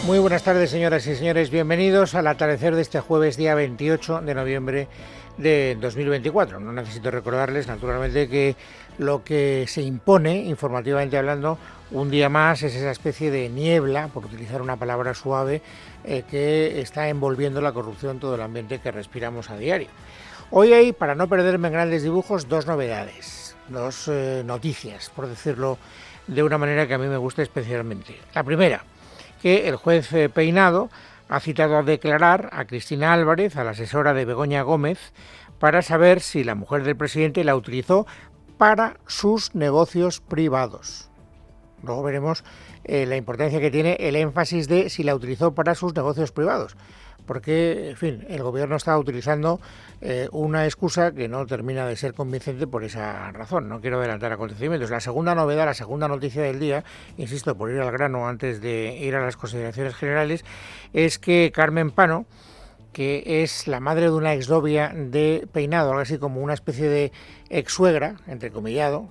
Muy buenas tardes, señoras y señores. Bienvenidos al atardecer de este jueves, día 28 de noviembre de 2024. No necesito recordarles, naturalmente, que lo que se impone, informativamente hablando, un día más es esa especie de niebla, por utilizar una palabra suave, que está envolviendo la corrupción, todo el ambiente que respiramos a diario. Hoy hay, para no perderme en grandes dibujos, dos novedades, dos noticias, por decirlo de una manera que a mí me gusta especialmente. La primera, que el juez Peinado ha citado a declarar a Cristina Álvarez, a la asesora de Begoña Gómez, para saber si la mujer del presidente la utilizó para sus negocios privados. Luego veremos la importancia que tiene el énfasis de si la utilizó para sus negocios privados, porque, en fin, el gobierno está utilizando una excusa que no termina de ser convincente por esa razón. No quiero adelantar acontecimientos. La segunda novedad, la segunda noticia del día, insisto, por ir al grano antes de ir a las consideraciones generales, es que Carmen Pano, que es la madre de una exnovia de Peinado, algo así como una especie de exsuegra, entrecomillado,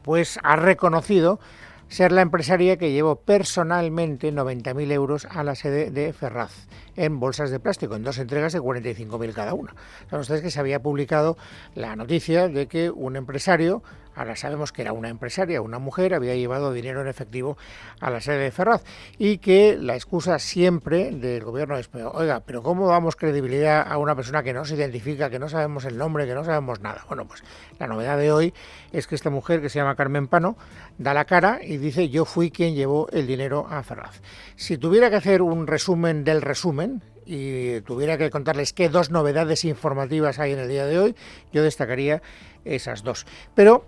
pues ha reconocido ser la empresaria que llevó personalmente 90.000 euros a la sede de Ferraz en bolsas de plástico, en dos entregas de 45.000 cada una. Saben ustedes que se había publicado la noticia de que un empresario, ahora sabemos que era una empresaria, una mujer, había llevado dinero en efectivo a la sede de Ferraz y que la excusa siempre del gobierno es, oiga, pero ¿cómo damos credibilidad a una persona que no se identifica, que no sabemos el nombre, que no sabemos nada? Bueno, pues la novedad de hoy es que esta mujer, que se llama Carmen Pano, da la cara y dice: yo fui quien llevó el dinero a Ferraz. Si tuviera que hacer un resumen del resumen y tuviera que contarles qué dos novedades informativas hay en el día de hoy, yo destacaría esas dos. Pero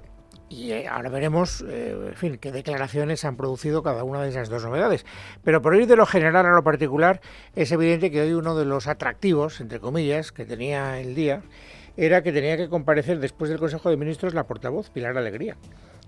ahora veremos, en fin, qué declaraciones han producido cada una de esas dos novedades. Pero por ir de lo general a lo particular, es evidente que hoy uno de los atractivos, entre comillas, que tenía el día, era que tenía que comparecer después del Consejo de Ministros la portavoz, Pilar Alegría.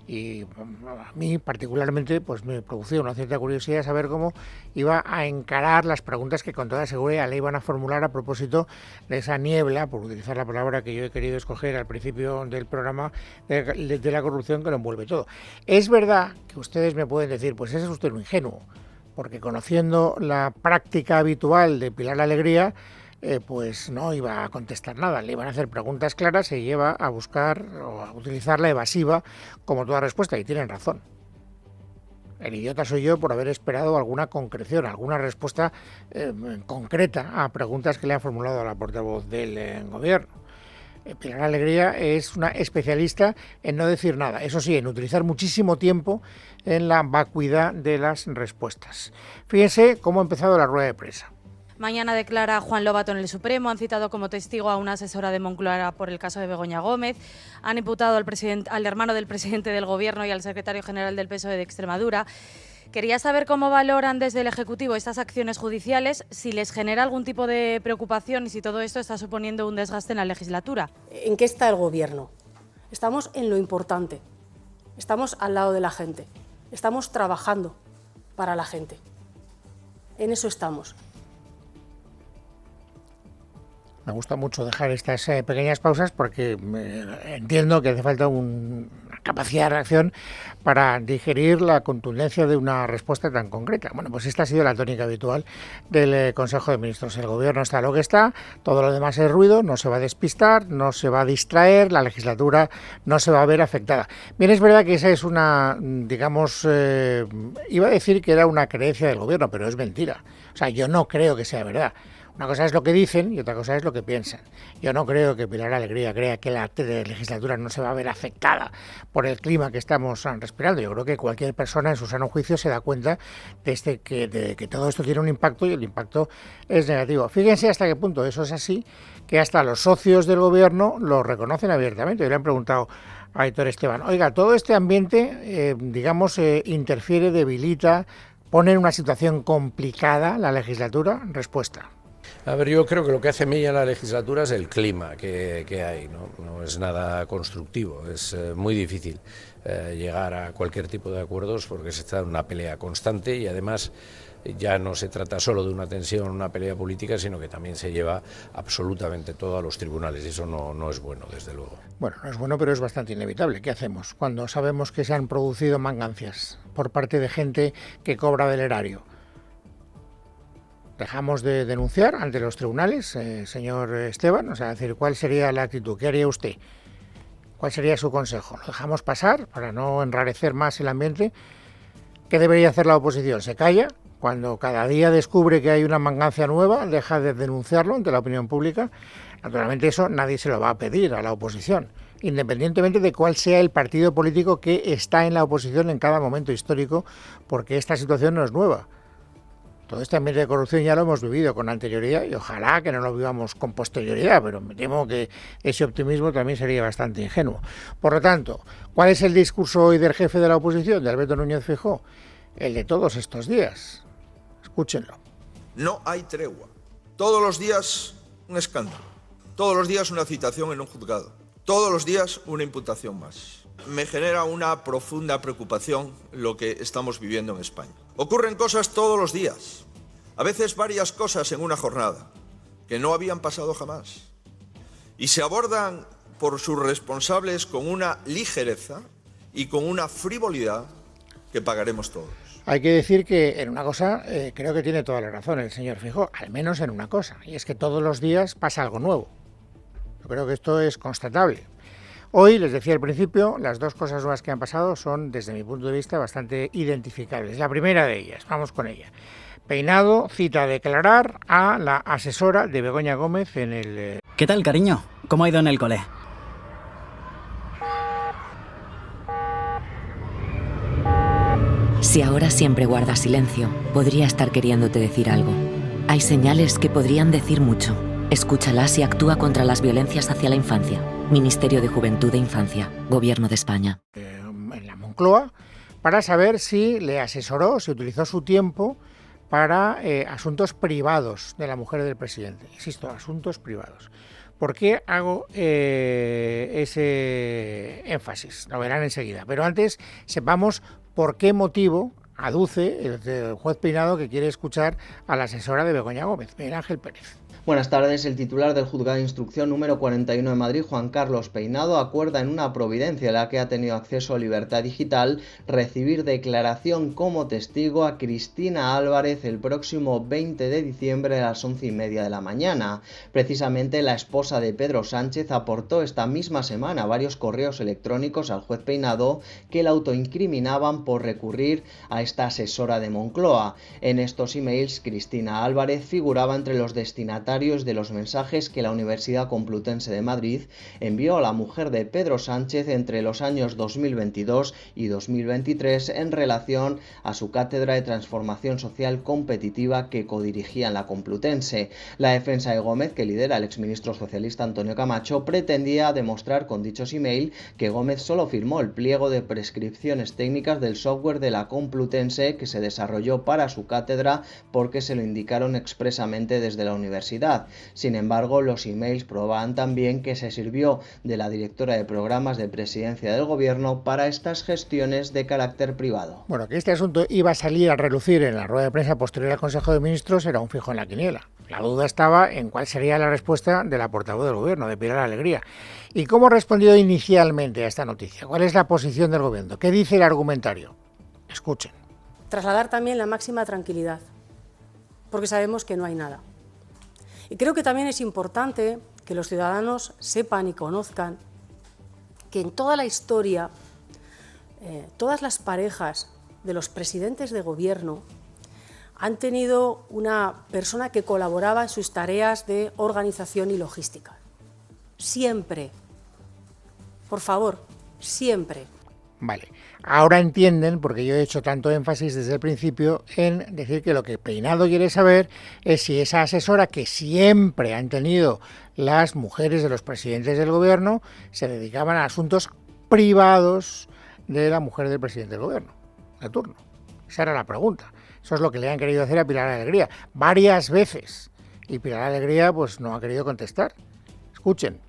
Y a mí particularmente pues me producía una cierta curiosidad saber cómo iba a encarar las preguntas que con toda seguridad le iban a formular a propósito de esa niebla, por utilizar la palabra que yo he querido escoger al principio del programa, de la corrupción que lo envuelve todo. Es verdad que ustedes me pueden decir, pues ese es usted un ingenuo, porque conociendo la práctica habitual de Pilar Alegría, pues no iba a contestar nada, le iban a hacer preguntas claras y lleva a buscar o a utilizar la evasiva como toda respuesta, y tienen razón. El idiota soy yo por haber esperado alguna concreción, alguna respuesta concreta a preguntas que le han formulado a la portavoz del gobierno. Pilar Alegría es una especialista en no decir nada, eso sí, en utilizar muchísimo tiempo en la vacuidad de las respuestas. Fíjense cómo ha empezado la rueda de prensa. Mañana declara Juan Lobato en el Supremo. Han citado como testigo a una asesora de Moncloa por el caso de Begoña Gómez. Han imputado al hermano del presidente del Gobierno y al secretario general del PSOE de Extremadura. Quería saber cómo valoran desde el Ejecutivo estas acciones judiciales, si les genera algún tipo de preocupación y si todo esto está suponiendo un desgaste en la legislatura. ¿En qué está el Gobierno? Estamos en lo importante. Estamos al lado de la gente. Estamos trabajando para la gente. En eso estamos. Me gusta mucho dejar estas pequeñas pausas porque entiendo que hace falta una capacidad de reacción para digerir la contundencia de una respuesta tan concreta. Bueno, pues esta ha sido la tónica habitual del Consejo de Ministros. El Gobierno está lo que está, todo lo demás es ruido, no se va a despistar, no se va a distraer, la legislatura no se va a ver afectada. Bien, es verdad que esa es una, digamos, iba a decir que era una creencia del Gobierno, pero es mentira. O sea, yo no creo que sea verdad. Una cosa es lo que dicen y otra cosa es lo que piensan. Yo no creo que Pilar Alegría crea que la legislatura no se va a ver afectada por el clima que estamos respirando. Yo creo que cualquier persona en su sano juicio se da cuenta de que todo esto tiene un impacto y el impacto es negativo. Fíjense hasta qué punto eso es así, que hasta los socios del gobierno lo reconocen abiertamente. Y le han preguntado a Aitor Esteban, oiga, todo este ambiente, interfiere, debilita, pone en una situación complicada la legislatura. Respuesta. A ver, yo creo que lo que hace mella la legislatura es el clima que hay, ¿no? No es nada constructivo, es muy difícil llegar a cualquier tipo de acuerdos porque se está en una pelea constante y además ya no se trata solo de una tensión, una pelea política, sino que también se lleva absolutamente todo a los tribunales y eso no es bueno, desde luego. Bueno, no es bueno, pero es bastante inevitable. ¿Qué hacemos cuando sabemos que se han producido mangancias por parte de gente que cobra del erario? dejamos de denunciar ante los tribunales, señor Esteban? O sea, decir, ¿cuál sería la actitud? ¿Qué haría usted? ¿Cuál sería su consejo? ¿Lo dejamos pasar para no enrarecer más el ambiente? ¿Qué debería hacer la oposición? ¿Se calla? Cuando cada día descubre que hay una mangancia nueva, deja de denunciarlo ante la opinión pública. Naturalmente eso nadie se lo va a pedir a la oposición, independientemente de cuál sea el partido político que está en la oposición en cada momento histórico, porque esta situación no es nueva. Todo este ambiente de corrupción ya lo hemos vivido con anterioridad y ojalá que no lo vivamos con posterioridad, pero me temo que ese optimismo también sería bastante ingenuo. Por lo tanto, ¿cuál es el discurso hoy del jefe de la oposición, de Alberto Núñez Feijóo? El de todos estos días. Escúchenlo. No hay tregua. Todos los días un escándalo. Todos los días una citación en un juzgado. Todos los días una imputación más. Me genera una profunda preocupación lo que estamos viviendo en España. Ocurren cosas todos los días. A veces varias cosas en una jornada que no habían pasado jamás. Y se abordan por sus responsables con una ligereza y con una frivolidad que pagaremos todos. Hay que decir que en una cosa creo que tiene toda la razón el señor Feijóo, al menos en una cosa, y es que todos los días pasa algo nuevo. Yo creo que esto es constatable. Hoy, les decía al principio, las dos cosas nuevas que han pasado son, desde mi punto de vista, bastante identificables. La primera de ellas, vamos con ella. Peinado cita a declarar a la asesora de Begoña Gómez en el... ¿Qué tal, cariño? ¿Cómo ha ido en el cole? Si ahora siempre guardas silencio, podría estar queriéndote decir algo. Hay señales que podrían decir mucho. Escúchalas y actúa contra las violencias hacia la infancia. Ministerio de Juventud e Infancia, Gobierno de España. En la Moncloa, para saber si le asesoró, si utilizó su tiempo para asuntos privados de la mujer del presidente. Insisto, asuntos privados. ¿Por qué hago ese énfasis? Lo verán enseguida. Pero antes, sepamos por qué motivo aduce el juez Peinado que quiere escuchar a la asesora de Begoña Gómez, Miguel Ángel Pérez. Buenas tardes. El titular del Juzgado de Instrucción número 41 de Madrid, Juan Carlos Peinado, acuerda en una providencia a la que ha tenido acceso a Libertad Digital recibir declaración como testigo a Cristina Álvarez el próximo 20 de diciembre a las 11:30 de la mañana. Precisamente la esposa de Pedro Sánchez aportó esta misma semana varios correos electrónicos al juez Peinado que la autoincriminaban por recurrir a esta asesora de Moncloa. En estos emails, Cristina Álvarez figuraba entre los destinatarios de los mensajes que la Universidad Complutense de Madrid envió a la mujer de Pedro Sánchez entre los años 2022 y 2023 en relación a su cátedra de Transformación Social Competitiva que codirigía en la Complutense. La defensa de Gómez, que lidera el exministro socialista Antonio Camacho, pretendía demostrar con dichos email que Gómez solo firmó el pliego de prescripciones técnicas del software de la Complutense que se desarrolló para su cátedra porque se lo indicaron expresamente desde la universidad. Sin embargo, los emails probaban también que se sirvió de la directora de programas de presidencia del gobierno para estas gestiones de carácter privado. Bueno, que este asunto iba a salir a relucir en la rueda de prensa posterior al Consejo de Ministros era un fijo en la quiniela. La duda estaba en cuál sería la respuesta de la portavoz del gobierno, de Pilar Alegría. ¿Y cómo ha respondido inicialmente a esta noticia? ¿Cuál es la posición del gobierno? ¿Qué dice el argumentario? Escuchen. Trasladar también la máxima tranquilidad, porque sabemos que no hay nada. Y creo que también es importante que los ciudadanos sepan y conozcan que en toda la historia, todas las parejas de los presidentes de gobierno han tenido una persona que colaboraba en sus tareas de organización y logística. Siempre. Por favor, siempre. Vale, ahora entienden, porque yo he hecho tanto énfasis desde el principio en decir que lo que Peinado quiere saber es si esa asesora que siempre han tenido las mujeres de los presidentes del gobierno se dedicaban a asuntos privados de la mujer del presidente del gobierno, de turno. Esa era la pregunta. Eso es lo que le han querido hacer a Pilar Alegría varias veces. Y Pilar Alegría pues no ha querido contestar. Escuchen,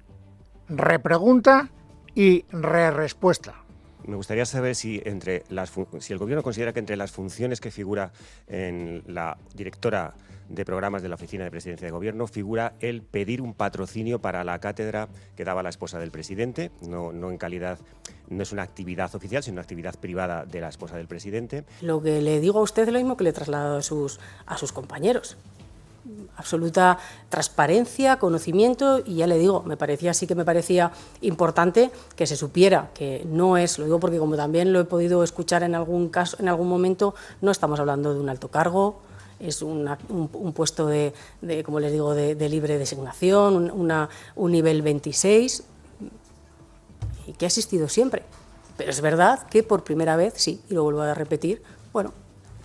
repregunta y respuesta. Me gustaría saber si el Gobierno considera que entre las funciones que figura en la directora de programas de la Oficina de Presidencia de Gobierno figura el pedir un patrocinio para la cátedra que daba la esposa del presidente, no en calidad, no es una actividad oficial, sino una actividad privada de la esposa del presidente. Lo que le digo a usted es lo mismo que le he trasladado a sus compañeros. absoluta transparencia, conocimiento, y ya le digo, sí que me parecía importante que se supiera que no es, lo digo porque como también lo he podido escuchar en algún caso, en algún momento, no estamos hablando de un alto cargo, es un puesto de, como les digo, de libre designación, un nivel 26, y que ha existido siempre. Pero es verdad que por primera vez, sí, y lo vuelvo a repetir, bueno,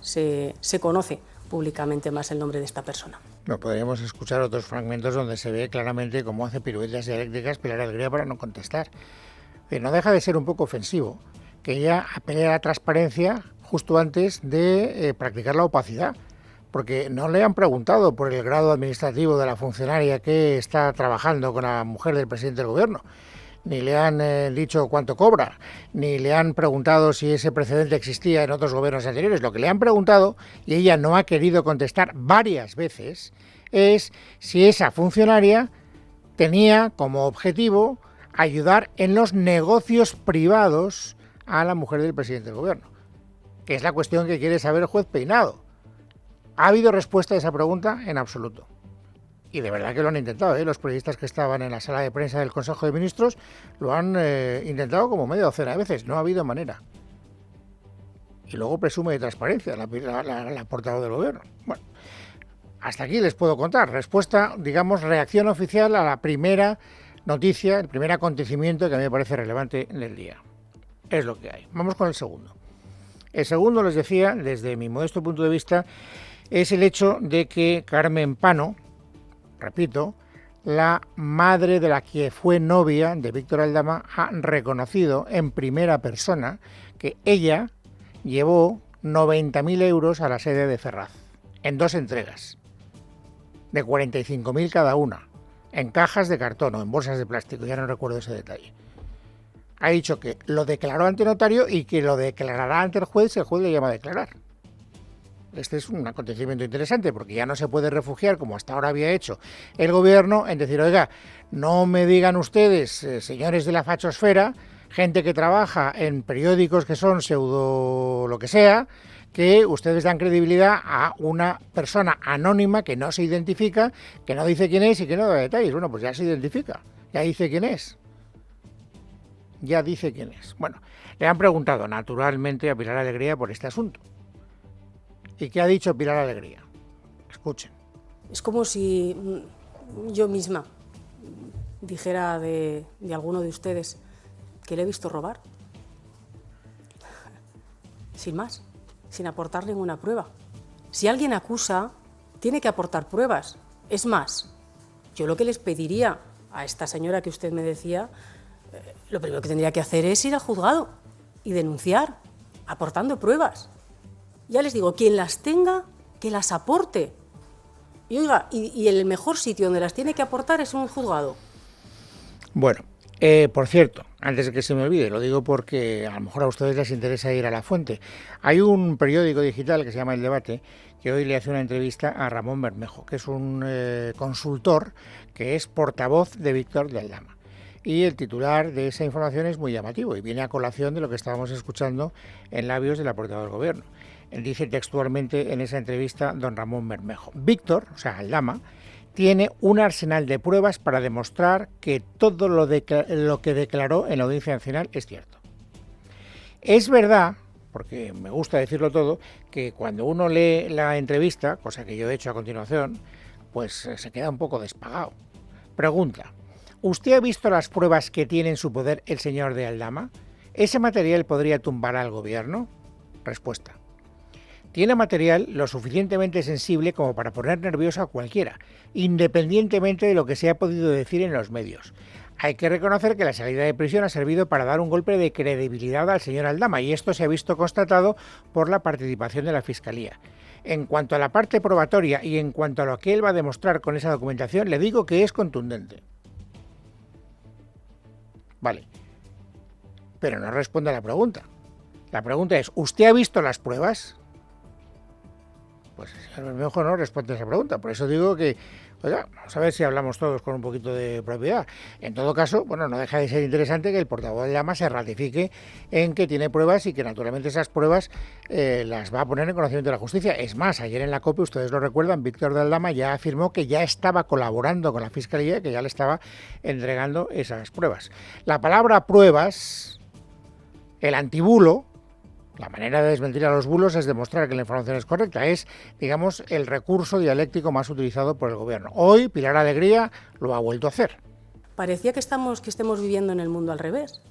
se conoce públicamente más el nombre de esta persona. No, podríamos escuchar otros fragmentos donde se ve claramente cómo hace piruetas dialécticas Pilar Alegría para no contestar. No deja de ser un poco ofensivo que ella apele a la transparencia justo antes de practicar la opacidad, porque no le han preguntado por el grado administrativo de la funcionaria que está trabajando con la mujer del presidente del gobierno, ni le han dicho cuánto cobra, ni le han preguntado si ese precedente existía en otros gobiernos anteriores. Lo que le han preguntado, y ella no ha querido contestar varias veces, es si esa funcionaria tenía como objetivo ayudar en los negocios privados a la mujer del presidente del gobierno, que es la cuestión que quiere saber el juez Peinado. ¿Ha habido respuesta a esa pregunta? En absoluto. Y de verdad que lo han intentado, ¿eh? Los periodistas que estaban en la sala de prensa del Consejo de Ministros lo han intentado como media docena de veces. No ha habido manera. Y luego presume de transparencia la portavoz del gobierno. Bueno, hasta aquí les puedo contar. Respuesta, digamos, reacción oficial a la primera noticia, el primer acontecimiento que a mí me parece relevante en el día. Es lo que hay. Vamos con el segundo. El segundo, les decía, desde mi modesto punto de vista, es el hecho de que Carmen Pano, repito, la madre de la que fue novia de Víctor Aldama, ha reconocido en primera persona que ella llevó 90.000 euros a la sede de Ferraz, en 2 entregas, de 45.000 cada una, en cajas de cartón o en bolsas de plástico, ya no recuerdo ese detalle. Ha dicho que lo declaró ante notario y que lo declarará ante el juez si el juez le llama a declarar. Este es un acontecimiento interesante porque ya no se puede refugiar, como hasta ahora había hecho el gobierno, en decir, oiga, no me digan ustedes, señores de la fachosfera, gente que trabaja en periódicos que son pseudo lo que sea, que ustedes dan credibilidad a una persona anónima que no se identifica, que no dice quién es y que no da detalles. Bueno, pues ya se identifica, ya dice quién es. Ya dice quién es. Bueno, le han preguntado naturalmente a Pilar Alegría por este asunto. ¿Y qué ha dicho Pilar Alegría? Escuchen. Es como si yo misma dijera de alguno de ustedes que le he visto robar. Sin más, sin aportar ninguna prueba. Si alguien acusa, tiene que aportar pruebas. Es más, yo lo que les pediría a esta señora que usted me decía, lo primero que tendría que hacer es ir al juzgado y denunciar, aportando pruebas. Ya les digo, quien las tenga, que las aporte. Y oiga, y el mejor sitio donde las tiene que aportar es un juzgado. Bueno, por cierto, antes de que se me olvide, lo digo porque a lo mejor a ustedes les interesa ir a la fuente. Hay un periódico digital que se llama El Debate, que hoy le hace una entrevista a Ramón Bermejo, que es un consultor que es portavoz de Víctor de Aldama. Y el titular de esa información es muy llamativo y viene a colación de lo que estábamos escuchando en labios de la portavoz del gobierno. Dice textualmente en esa entrevista don Ramón Bermejo: Víctor, o sea, Aldama, tiene un arsenal de pruebas para demostrar que todo lo que declaró en la Audiencia Nacional es cierto. Es verdad, porque me gusta decirlo todo, que cuando uno lee la entrevista, cosa que yo he hecho a continuación, pues se queda un poco despagado. Pregunta: ¿usted ha visto las pruebas que tiene en su poder el señor de Aldama? ¿Ese material podría tumbar al gobierno? Respuesta: tiene material lo suficientemente sensible como para poner nervioso a cualquiera, independientemente de lo que se ha podido decir en los medios. Hay que reconocer que la salida de prisión ha servido para dar un golpe de credibilidad al señor Aldama, y esto se ha visto constatado por la participación de la Fiscalía. En cuanto a la parte probatoria y en cuanto a lo que él va a demostrar con esa documentación, le digo que es contundente. Vale, pero no responde a la pregunta. La pregunta es: ¿usted ha visto las pruebas? Pues el señor Bermejo no responde a esa pregunta. Por eso digo que Oiga, vamos a ver si hablamos todos con un poquito de propiedad. En todo caso, bueno, no deja de ser interesante que el portavoz de Aldama se ratifique en que tiene pruebas y que naturalmente esas pruebas las va a poner en conocimiento de la justicia. Es más, ayer en la COPE, ustedes lo recuerdan, Víctor de Aldama ya afirmó que ya estaba colaborando con la Fiscalía y que ya le estaba entregando esas pruebas. La palabra pruebas, el antibulo, la manera de desmentir a los bulos es demostrar que la información es correcta. Es, digamos, el recurso dialéctico más utilizado por el gobierno. Hoy Pilar Alegría lo ha vuelto a hacer. Parecía que estemos viviendo en el mundo al revés.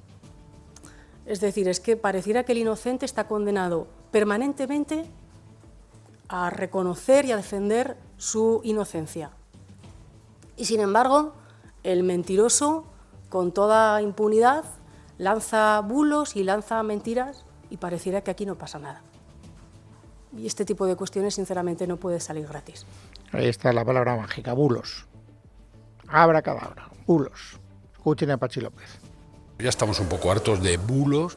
Es decir, es que pareciera que el inocente está condenado permanentemente a reconocer y a defender su inocencia. Y sin embargo, el mentiroso, con toda impunidad, lanza bulos y lanza mentiras y pareciera que aquí no pasa nada. Y este tipo de cuestiones, sinceramente, no puede salir gratis. Ahí está la palabra mágica, bulos. Abracadabra, bulos. Escuchen a Pachi López. Ya estamos un poco hartos de bulos,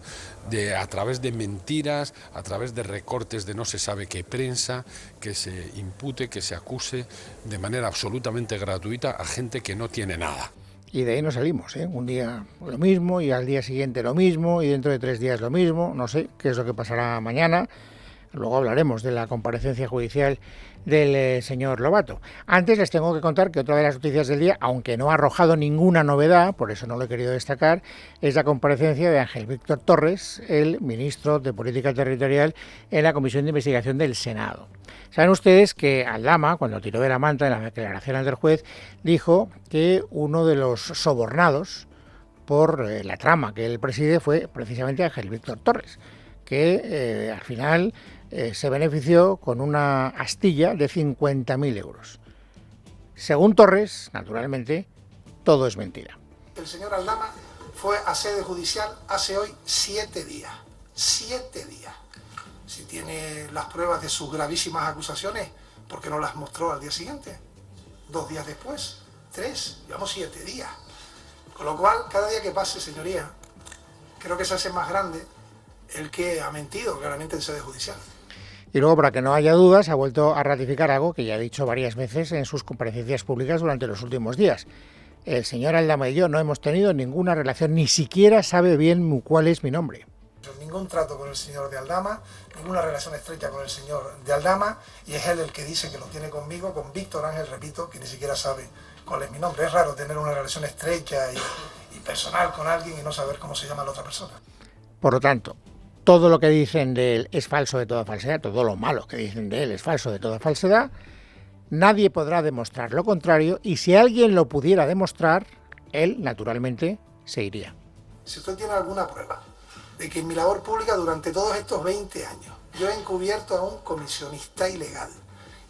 a través de mentiras, a través de recortes de no se sabe qué prensa, que se impute, que se acuse de manera absolutamente gratuita a gente que no tiene nada. Y de ahí no salimos, ¿eh? Un día lo mismo y al día siguiente lo mismo y dentro de 3 días lo mismo. No sé qué es lo que pasará mañana. Luego hablaremos de la comparecencia judicial del señor Lobato. Antes les tengo que contar que otra de las noticias del día, aunque no ha arrojado ninguna novedad, por eso no lo he querido destacar, es la comparecencia de Ángel Víctor Torres, el ministro de Política Territorial, en la Comisión de Investigación del Senado. Saben ustedes que Aldama, cuando tiró de la manta en la declaración ante el juez, dijo que uno de los sobornados por la trama que él preside fue precisamente Ángel Víctor Torres, que al final se benefició con una astilla de 50.000 euros. Según Torres, naturalmente, todo es mentira. El señor Aldama fue a sede judicial hace hoy 7 días. 7 días. Si tiene las pruebas de sus gravísimas acusaciones, ¿por qué no las mostró al día siguiente? 2 días después, 3, llevamos 7 días. Con lo cual, cada día que pase, señoría, creo que se hace más grande el que ha mentido claramente en sede judicial. Y luego, para que no haya dudas, ha vuelto a ratificar algo que ya ha dicho varias veces en sus comparecencias públicas durante los últimos días. El señor Aldama y yo no hemos tenido ninguna relación, ni siquiera sabe bien cuál es mi nombre. Ningún trato con el señor de Aldama, ninguna relación estrecha con el señor de Aldama, y es él el que dice que lo tiene conmigo, con Víctor Ángel, repito, que ni siquiera sabe cuál es mi nombre. Es raro tener una relación estrecha y personal con alguien y no saber cómo se llama la otra persona. Por lo tanto, todo lo que dicen de él es falso de toda falsedad, todo lo malo que dicen de él es falso de toda falsedad. Nadie podrá demostrar lo contrario y si alguien lo pudiera demostrar, él naturalmente se iría. Si usted tiene alguna prueba de que en mi labor pública durante todos estos 20 años yo he encubierto a un comisionista ilegal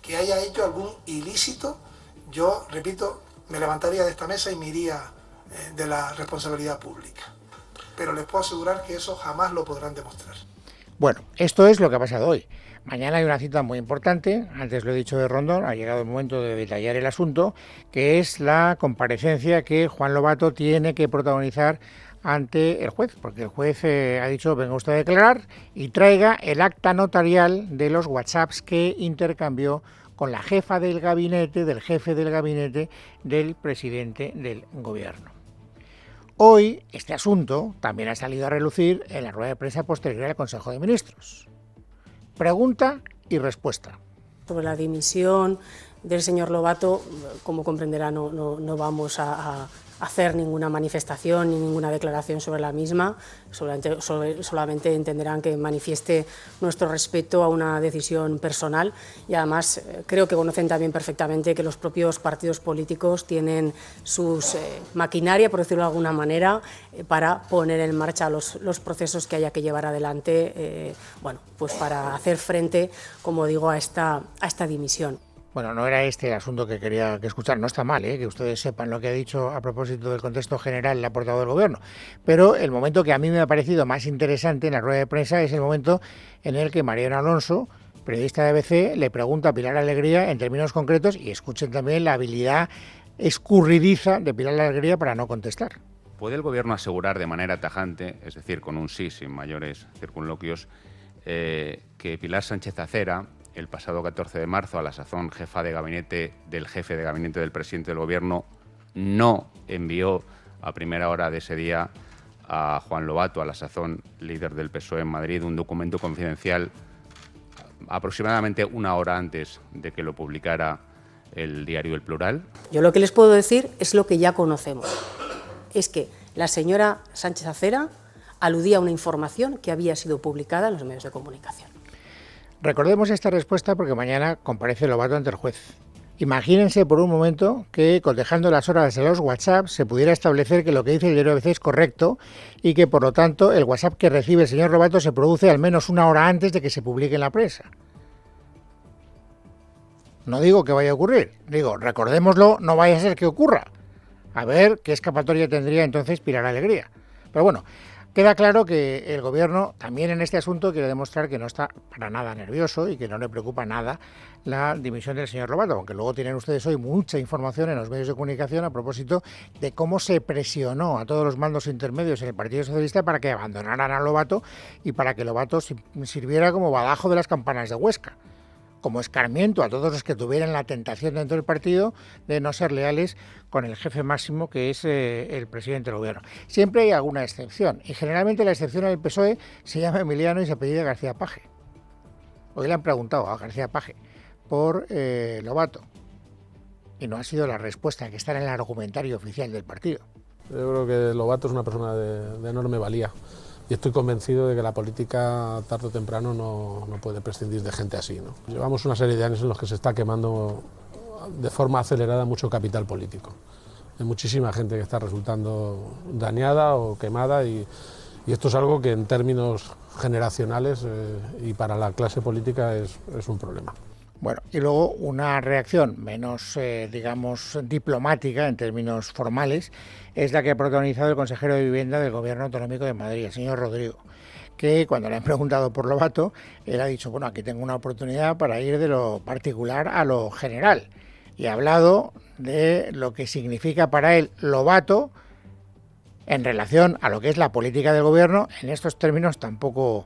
que haya hecho algún ilícito, yo, repito, me levantaría de esta mesa y me iría de la responsabilidad pública. Pero les puedo asegurar que eso jamás lo podrán demostrar. Bueno, esto es lo que ha pasado hoy. Mañana hay una cita muy importante, antes lo he dicho de Rondón, ha llegado el momento de detallar el asunto, que es la comparecencia que Juan Lobato tiene que protagonizar ante el juez, porque el juez ha dicho, venga usted a declarar y traiga el acta notarial de los WhatsApps que intercambió con la jefa del gabinete, del jefe del gabinete del presidente del gobierno. Hoy este asunto también ha salido a relucir en la rueda de prensa posterior al Consejo de Ministros. Pregunta y respuesta. Sobre la dimisión del señor Lobato, como comprenderá, no vamos a hacer ninguna manifestación ni ninguna declaración sobre la misma, solamente entenderán que manifieste nuestro respeto a una decisión personal y además creo que conocen también perfectamente que los propios partidos políticos tienen sus maquinaria, por decirlo de alguna manera, para poner en marcha los procesos que haya que llevar adelante, pues para hacer frente, como digo, a esta dimisión. Bueno, no era este el asunto que quería escuchar. No está mal, que ustedes sepan lo que ha dicho a propósito del contexto general la portavoz del Gobierno. Pero el momento que a mí me ha parecido más interesante en la rueda de prensa es el momento en el que Mariano Alonso, periodista de ABC, le pregunta a Pilar Alegría en términos concretos y escuchen también la habilidad escurridiza de Pilar Alegría para no contestar. ¿Puede el Gobierno asegurar de manera tajante, es decir, con un sí sin mayores circunloquios, que Pilar Sánchez Acera el pasado 14 de marzo, a la sazón jefa de gabinete del jefe de gabinete del presidente del Gobierno, no envió a primera hora de ese día a Juan Lobato, a la sazón líder del PSOE en Madrid, un documento confidencial aproximadamente una hora antes de que lo publicara el diario El Plural? Yo lo que les puedo decir es lo que ya conocemos. Es que la señora Sánchez Acera aludía a una información que había sido publicada en los medios de comunicación. Recordemos esta respuesta porque mañana comparece Lobato ante el juez. Imagínense por un momento que, cotejando las horas de los WhatsApp, se pudiera establecer que lo que dice el diario ABC es correcto y que, por lo tanto, el WhatsApp que recibe el señor Lobato se produce al menos una hora antes de que se publique en la prensa. No digo que vaya a ocurrir, digo, recordémoslo, no vaya a ser que ocurra. A ver qué escapatoria tendría entonces Pilar Alegría. Pero bueno, queda claro que el Gobierno también en este asunto quiere demostrar que no está para nada nervioso y que no le preocupa nada la dimisión del señor Lobato, aunque luego tienen ustedes hoy mucha información en los medios de comunicación a propósito de cómo se presionó a todos los mandos intermedios en el Partido Socialista para que abandonaran a Lobato y para que Lobato sirviera como badajo de las campanas de Huesca, como escarmiento a todos los que tuvieran la tentación dentro del partido de no ser leales con el jefe máximo, que es el presidente del Gobierno. Siempre hay alguna excepción, y generalmente la excepción en el PSOE se llama Emiliano y se apellida García Paje. Hoy le han preguntado a García Paje por Lobato, y no ha sido la respuesta que está en el argumentario oficial del partido. Yo creo que Lobato es una persona de enorme valía. Y estoy convencido de que la política tarde o temprano no puede prescindir de gente así, ¿no? Llevamos una serie de años en los que se está quemando de forma acelerada mucho capital político. Hay muchísima gente que está resultando dañada o quemada y esto es algo que en términos generacionales y para la clase política es un problema. Bueno, y luego una reacción menos, digamos, diplomática en términos formales es la que ha protagonizado el consejero de Vivienda del Gobierno Autonómico de Madrid, el señor Rodrigo, que cuando le han preguntado por Lobato, él ha dicho, bueno, aquí tengo una oportunidad para ir de lo particular a lo general. Y ha hablado de lo que significa para él Lobato en relación a lo que es la política del Gobierno en estos términos tan poco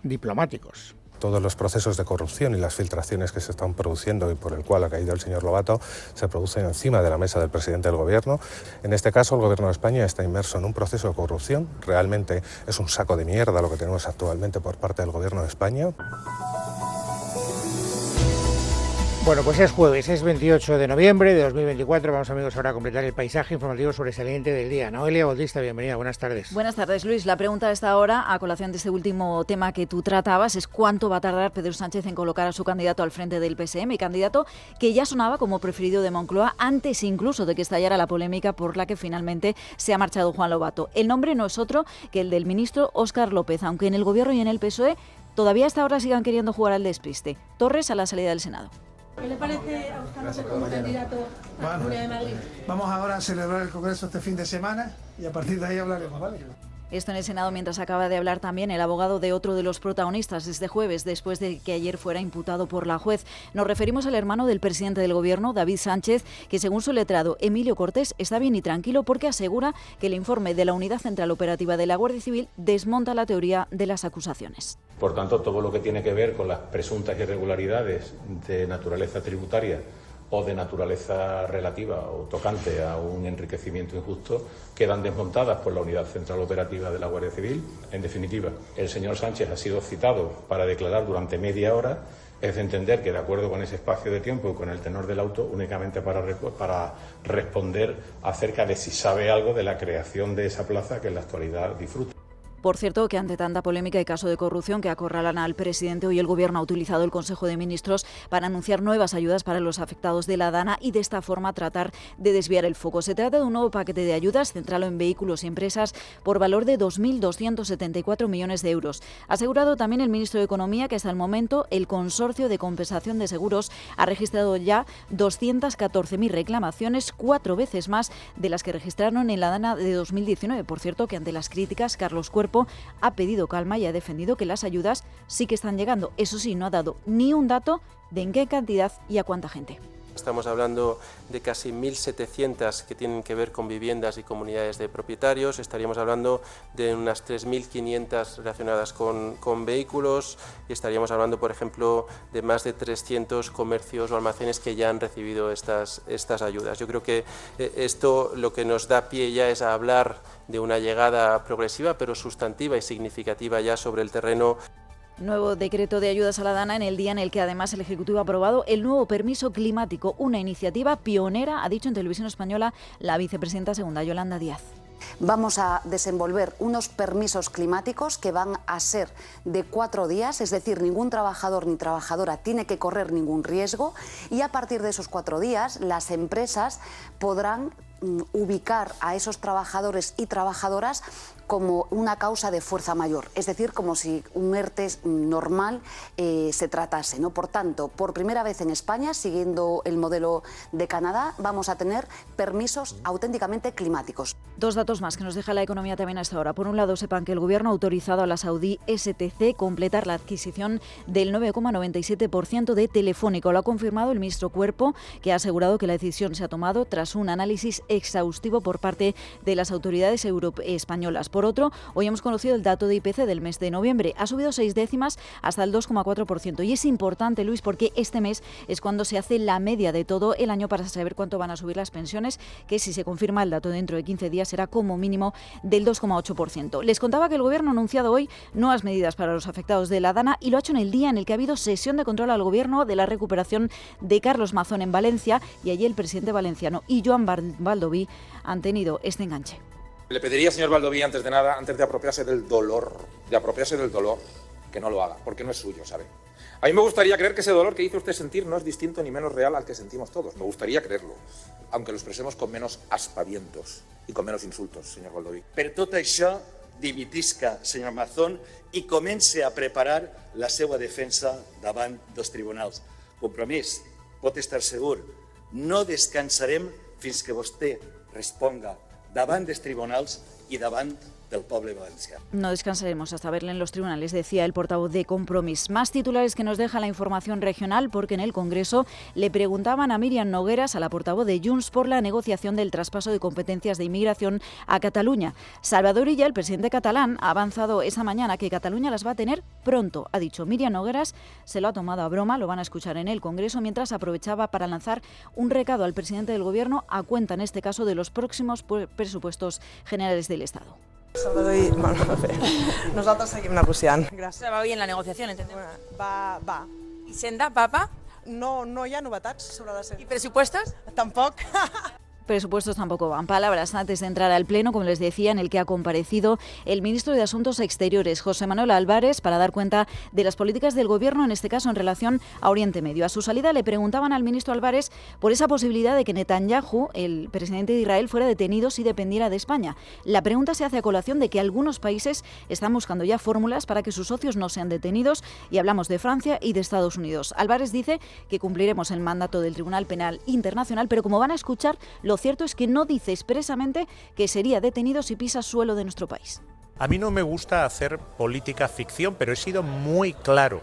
diplomáticos. Todos los procesos de corrupción y las filtraciones que se están produciendo y por el cual ha caído el señor Lobato se producen encima de la mesa del presidente del Gobierno. En este caso, el Gobierno de España está inmerso en un proceso de corrupción. Realmente es un saco de mierda lo que tenemos actualmente por parte del Gobierno de España. Bueno, pues es jueves, es 28 de noviembre de 2024. Vamos, amigos, ahora a completar el paisaje informativo sobresaliente del día. Noelia Bautista, bienvenida, buenas tardes. Buenas tardes, Luis. La pregunta a esta hora, a colación de este último tema que tú tratabas, es cuánto va a tardar Pedro Sánchez en colocar a su candidato al frente del PSM, candidato que ya sonaba como preferido de Moncloa antes incluso de que estallara la polémica por la que finalmente se ha marchado Juan Lobato. El nombre no es otro que el del ministro Óscar López, aunque en el Gobierno y en el PSOE todavía hasta ahora sigan queriendo jugar al despiste. Torres a la salida del Senado. ¿Qué le parece a usted como candidato a la Comunidad de Madrid? Vamos ahora a celebrar el Congreso este fin de semana y a partir de ahí hablaremos, ¿vale? Esto en el Senado, mientras acaba de hablar también el abogado de otro de los protagonistas este jueves, después de que ayer fuera imputado por la juez. Nos referimos al hermano del presidente del Gobierno, David Sánchez, que según su letrado Emilio Cortés está bien y tranquilo porque asegura que el informe de la Unidad Central Operativa de la Guardia Civil desmonta la teoría de las acusaciones. Por tanto, todo lo que tiene que ver con las presuntas irregularidades de naturaleza tributaria o de naturaleza relativa o tocante a un enriquecimiento injusto quedan desmontadas por la Unidad Central Operativa de la Guardia Civil. En definitiva, el señor Sánchez ha sido citado para declarar durante media hora. Es de entender que, de acuerdo con ese espacio de tiempo y con el tenor del auto, únicamente para responder acerca de si sabe algo de la creación de esa plaza que en la actualidad disfruta. Por cierto, que ante tanta polémica y caso de corrupción que acorralan al presidente, hoy el Gobierno ha utilizado el Consejo de Ministros para anunciar nuevas ayudas para los afectados de la Dana y de esta forma tratar de desviar el foco. Se trata de un nuevo paquete de ayudas centrado en vehículos y empresas por valor de 2.274 millones de euros. Ha asegurado también el ministro de Economía que hasta el momento el Consorcio de Compensación de Seguros ha registrado ya 214.000 reclamaciones, 4 veces más de las que registraron en la Dana de 2019. Por cierto, que ante las críticas, Carlos Cuerpo ha pedido calma y ha defendido que las ayudas sí que están llegando. Eso sí, no ha dado ni un dato de en qué cantidad y a cuánta gente. Estamos hablando de casi 1.700 que tienen que ver con viviendas y comunidades de propietarios. Estaríamos hablando de unas 3.500 relacionadas con vehículos y estaríamos hablando, por ejemplo, de más de 300 comercios o almacenes que ya han recibido estas ayudas. Yo creo que esto lo que nos da pie ya es a hablar de una llegada progresiva, pero sustantiva y significativa ya sobre el terreno. Nuevo decreto de ayudas a la Dana en el día en el que además el Ejecutivo ha aprobado el nuevo permiso climático, una iniciativa pionera, ha dicho en Televisión Española la vicepresidenta segunda, Yolanda Díaz. Vamos a desenvolver unos permisos climáticos que van a ser de 4 días, es decir, ningún trabajador ni trabajadora tiene que correr ningún riesgo y a partir de esos 4 días las empresas podrán ubicar a esos trabajadores y trabajadoras como una causa de fuerza mayor, es decir, como si un ERTE normal se tratase, ¿no? Por tanto, por primera vez en España, siguiendo el modelo de Canadá, vamos a tener permisos auténticamente climáticos. Dos datos más que nos deja la economía también hasta ahora. Por un lado, sepan que el Gobierno ha autorizado a la saudí STC completar la adquisición del 9,97% de Telefónico. Lo ha confirmado el ministro Cuerpo, que ha asegurado que la decisión se ha tomado tras un análisis exhaustivo por parte de las autoridades españolas. Por otro, hoy hemos conocido el dato de IPC del mes de noviembre. Ha subido 6 décimas hasta el 2,4%. Y es importante, Luis, porque este mes es cuando se hace la media de todo el año para saber cuánto van a subir las pensiones, que si se confirma el dato dentro de 15 días será como mínimo del 2,8%. Les contaba que el Gobierno ha anunciado hoy nuevas medidas para los afectados de la Dana y lo ha hecho en el día en el que ha habido sesión de control al Gobierno de la recuperación de Carlos Mazón en Valencia y allí el presidente valenciano y Joan Baldoví han tenido este enganche. Le pediría, señor Baldoví, antes de nada, antes de apropiarse del dolor, que no lo haga, porque no es suyo, ¿sabe? A mí me gustaría creer que ese dolor que hizo usted sentir no es distinto ni menos real al que sentimos todos. Me gustaría creerlo, aunque lo expresemos con menos aspavientos y con menos insultos, señor Baldoví. Per tot això, dimitisca, senyor Mazón, i comence a preparar la seva defensa davant dels tribunals. Compromís, pot estar segur, no descansarem fins que vostè responga davant dels tribunals i davant del poble valencià. No descansaremos hasta verle en los tribunales, decía el portavoz de Compromís. Más titulares que nos deja la información regional, porque en el Congreso le preguntaban a Míriam Nogueras, a la portavoz de Junts, por la negociación del traspaso de competencias de inmigración a Cataluña. Salvador Illa, el presidente catalán, ha avanzado esa mañana que Cataluña las va a tener pronto. Ha dicho Míriam Nogueras, se lo ha tomado a broma, lo van a escuchar en el Congreso, mientras aprovechaba para lanzar un recado al presidente del Gobierno a cuenta, en este caso, de los próximos presupuestos generales del Estado. Salvador, nosaltres seguim negociant. Gràcies. Va bien la negociación, entendemos. Va. ¿Y Senda, papa? No hi ha novetats sobre la Senda. ¿Y presupuestos? Tampoc. Presupuestos tampoco van. Palabras antes de entrar al Pleno, como les decía, en el que ha comparecido el ministro de Asuntos Exteriores, José Manuel Álvarez, para dar cuenta de las políticas del Gobierno, en este caso en relación a Oriente Medio. A su salida le preguntaban al ministro Álvarez por esa posibilidad de que Netanyahu, el presidente de Israel, fuera detenido si dependiera de España. La pregunta se hace a colación de que algunos países están buscando ya fórmulas para que sus socios no sean detenidos, y hablamos de Francia y de Estados Unidos. Álvarez dice que cumpliremos el mandato del Tribunal Penal Internacional, pero como van a escuchar, lo cierto es que no dice expresamente que sería detenido si pisa suelo de nuestro país. A mí no me gusta hacer política ficción, pero he sido muy claro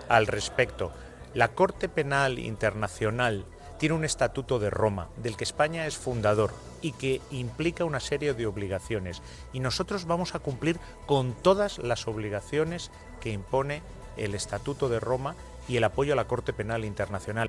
al respecto. La Corte Penal Internacional tiene un estatuto de Roma, del que España es fundador y que implica una serie de obligaciones. Y nosotros vamos a cumplir con todas las obligaciones que impone el Estatuto de Roma y el apoyo a la Corte Penal Internacional.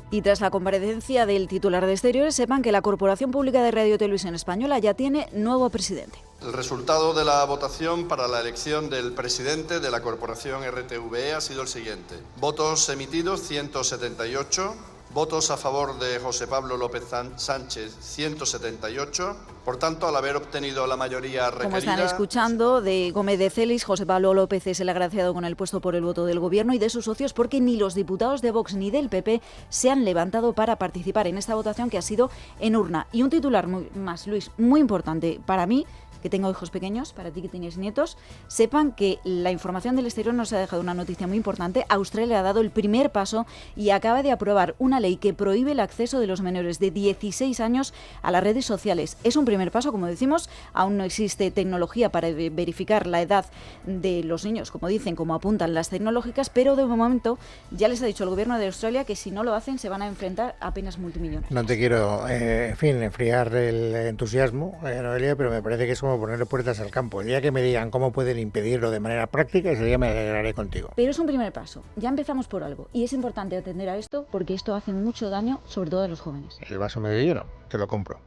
Y tras la comparecencia del titular de Exteriores, sepan que la Corporación Pública de Radio y Televisión Española ya tiene nuevo presidente. El resultado de la votación para la elección del presidente de la Corporación RTVE ha sido el siguiente. Votos emitidos 178, votos a favor de José Pablo López Sánchez 178. Por tanto, al haber obtenido la mayoría requerida... Como están escuchando, de Gómez de Celis, José Pablo López es el agraciado con el puesto por el voto del Gobierno y de sus socios, porque ni los diputados de Vox ni del PP se han levantado para participar en esta votación que ha sido en urna. Y un titular más, Luis, muy importante para mí, que tenga hijos pequeños, para ti que tienes nietos, sepan que la información del exterior nos ha dejado una noticia muy importante. Australia ha dado el primer paso y acaba de aprobar una ley que prohíbe el acceso de los menores de 16 años a las redes sociales. Es un primer paso, como decimos, aún no existe tecnología para verificar la edad de los niños, como dicen, como apuntan las tecnológicas, pero de momento ya les ha dicho el gobierno de Australia que si no lo hacen se van a enfrentar a penas multimillonarias. No te quiero, enfriar el entusiasmo, Noelia, pero me parece que es como ponerle puertas al campo. El día que me digan cómo pueden impedirlo de manera práctica, ese día me alegraré contigo. Pero es un primer paso, ya empezamos por algo, y es importante atender a esto porque esto hace mucho daño, sobre todo a los jóvenes. El vaso medio lleno, te lo compro.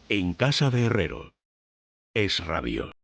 En casa de Herrero. Es Radio.